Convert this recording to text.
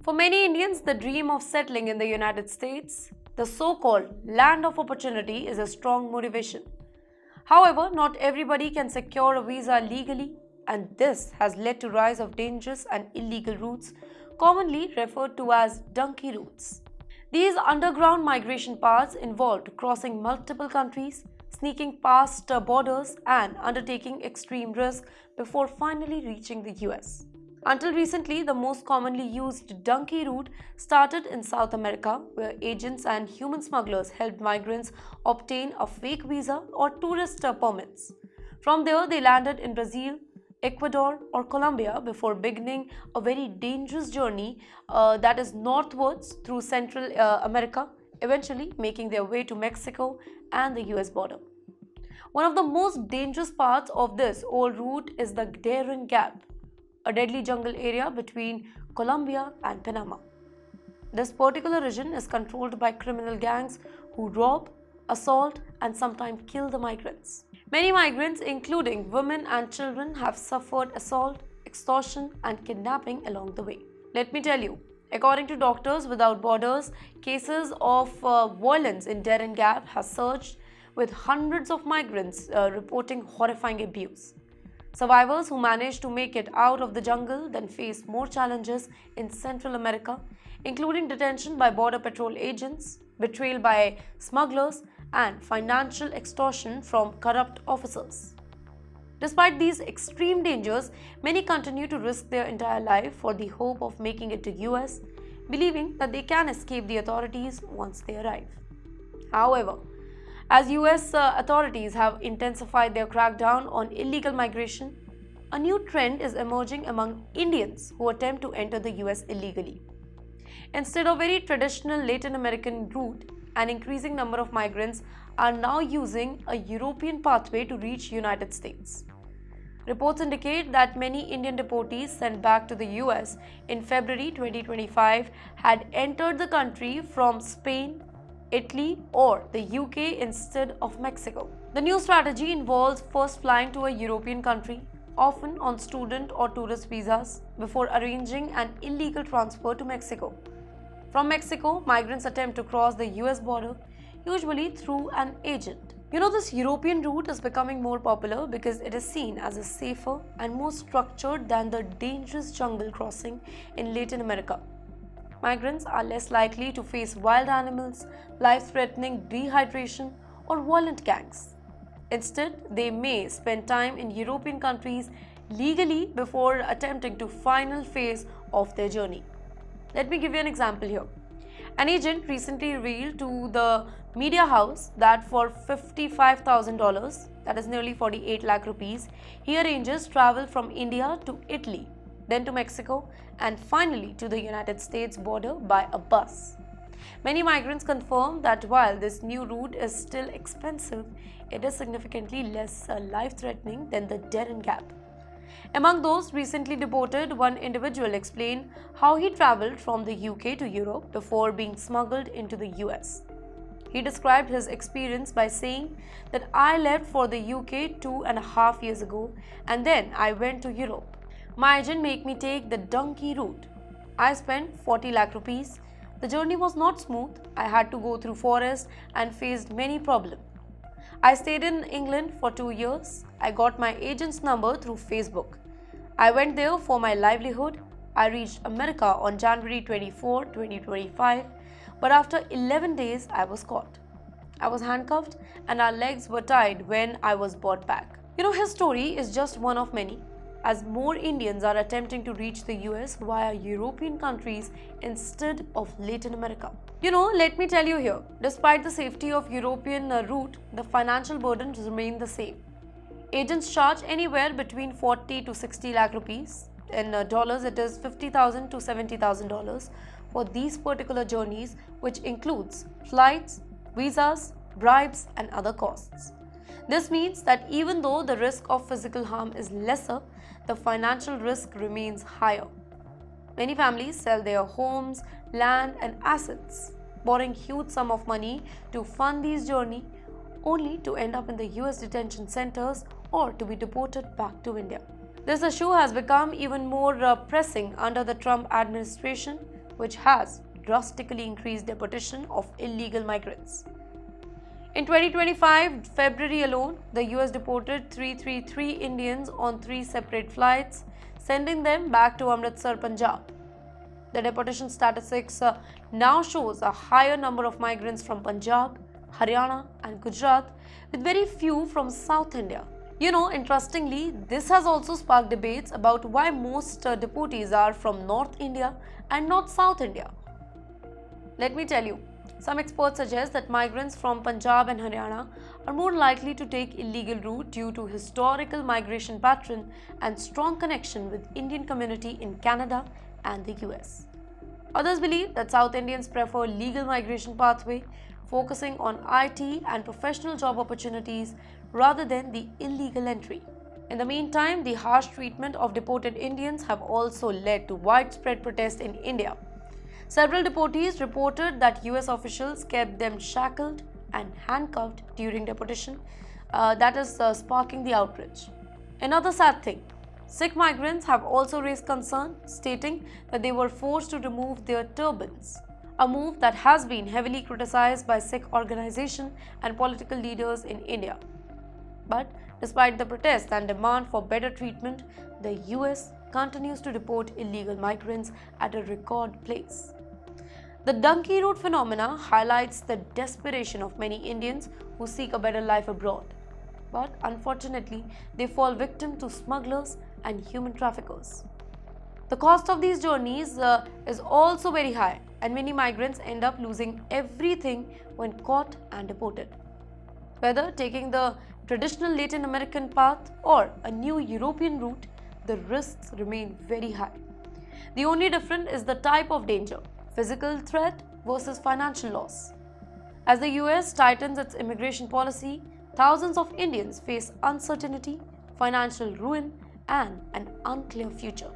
For many Indians, the dream of settling in the United States, the so-called land of opportunity, is a strong motivation. However, not everybody can secure a visa legally, and this has led to rise of dangerous and illegal routes, commonly referred to as Dunki routes. These underground migration paths involved crossing multiple countries, sneaking past borders, and undertaking extreme risk before finally reaching the US. Until recently, the most commonly used donkey route started in South America, where agents and human smugglers helped migrants obtain a fake visa or tourist permits. From there, they landed in Brazil, Ecuador, or Colombia before beginning a very dangerous journey that is northwards through Central America, eventually making their way to Mexico and the US border. One of the most dangerous parts of this old route is the Darien Gap, a deadly jungle area between Colombia and Panama. This particular region is controlled by criminal gangs who rob, assault, and sometimes kill the migrants. Many migrants, including women and children, have suffered assault, extortion, and kidnapping along the way. Let me tell you, according to Doctors Without Borders, cases of violence in Darien Gap has surged, with hundreds of migrants reporting horrifying abuse. Survivors who manage to make it out of the jungle then face more challenges in Central America, including detention by border patrol agents, betrayal by smugglers, and financial extortion from corrupt officers. Despite these extreme dangers, many continue to risk their entire life for the hope of making it to US, believing that they can escape the authorities once they arrive. However, as US authorities have intensified their crackdown on illegal migration, a new trend is emerging among Indians who attempt to enter the US illegally. Instead of very traditional Latin American route, an increasing number of migrants are now using a European pathway to reach United States. Reports indicate that many Indian deportees sent back to the US in February 2025 had entered the country from Spain, Italy, or the UK instead of Mexico. The new strategy involves first flying to a European country, often on student or tourist visas, before arranging an illegal transfer to Mexico. From Mexico, migrants attempt to cross the US border, usually through an agent. This European route is becoming more popular because it is seen as a safer and more structured than the dangerous jungle crossing in Latin America. Migrants are less likely to face wild animals, life-threatening dehydration, or violent gangs. Instead, they may spend time in European countries legally before attempting to final phase of their journey. Let me give you an example here. An agent recently revealed to the media house that for $55,000, that is nearly 48 lakh rupees, he arranges travel from India to Italy, then to Mexico, and finally to the United States border by a bus. Many migrants confirm that while this new route is still expensive, it is significantly less life-threatening than the Darien Gap. Among those recently deported, one individual explained how he traveled from the UK to Europe before being smuggled into the US. He described his experience by saying that I left for the UK 2.5 years ago and then I went to Europe. My agent made me take the donkey route. I spent 40 lakh rupees. The journey was not smooth. I had to go through forest and faced many problems. I stayed in England for 2 years. I got my agent's number through Facebook. I went there for my livelihood. I reached America on January 24, 2025, but after 11 days I was caught. I was handcuffed and our legs were tied when I was brought back. His story is just one of many, as more Indians are attempting to reach the US via European countries instead of Latin America. Let me tell you here, despite the safety of European route, the financial burdens remain the same. Agents charge anywhere between 40 to 60 lakh rupees. In dollars, it is $50,000 to $70,000 for these particular journeys, which includes flights, visas, bribes, and other costs. This means that even though the risk of physical harm is lesser, the financial risk remains higher. Many families sell their homes, land, and assets, borrowing huge sum of money to fund these journeys, only to end up in the US detention centers or to be deported back to India. This issue has become even more pressing under the Trump administration, which has drastically increased deportation of illegal migrants. In 2025, February alone, the US deported 333 Indians on 3 separate flights, sending them back to Amritsar, Punjab. The deportation statistics now shows a higher number of migrants from Punjab, Haryana and Gujarat, with very few from South India. Interestingly, this has also sparked debates about why most deportees are from North India and not South India. Let me tell you, some experts suggest that migrants from Punjab and Haryana are more likely to take illegal route due to historical migration pattern and strong connection with Indian community in Canada and the US. Others believe that South Indians prefer legal migration pathway, focusing on IT and professional job opportunities rather than the illegal entry. In the meantime, the harsh treatment of deported Indians have also led to widespread protest in India. Several deportees reported that US officials kept them shackled and handcuffed during deportation, sparking the outrage. Another sad thing, Sikh migrants have also raised concern, stating that they were forced to remove their turbans, a move that has been heavily criticized by Sikh organizations and political leaders in India. But despite the protests and demand for better treatment, the US continues to deport illegal migrants at a record pace. The Dunki route phenomena highlights the desperation of many Indians who seek a better life abroad. But unfortunately, they fall victim to smugglers and human traffickers. The cost of these journeys is also very high, and many migrants end up losing everything when caught and deported. Whether taking the traditional Latin American path or a new European route, the risks remain very high. The only difference is the type of danger, physical threat versus financial loss. As the US tightens its immigration policy, thousands of Indians face uncertainty, financial ruin, and an unclear future.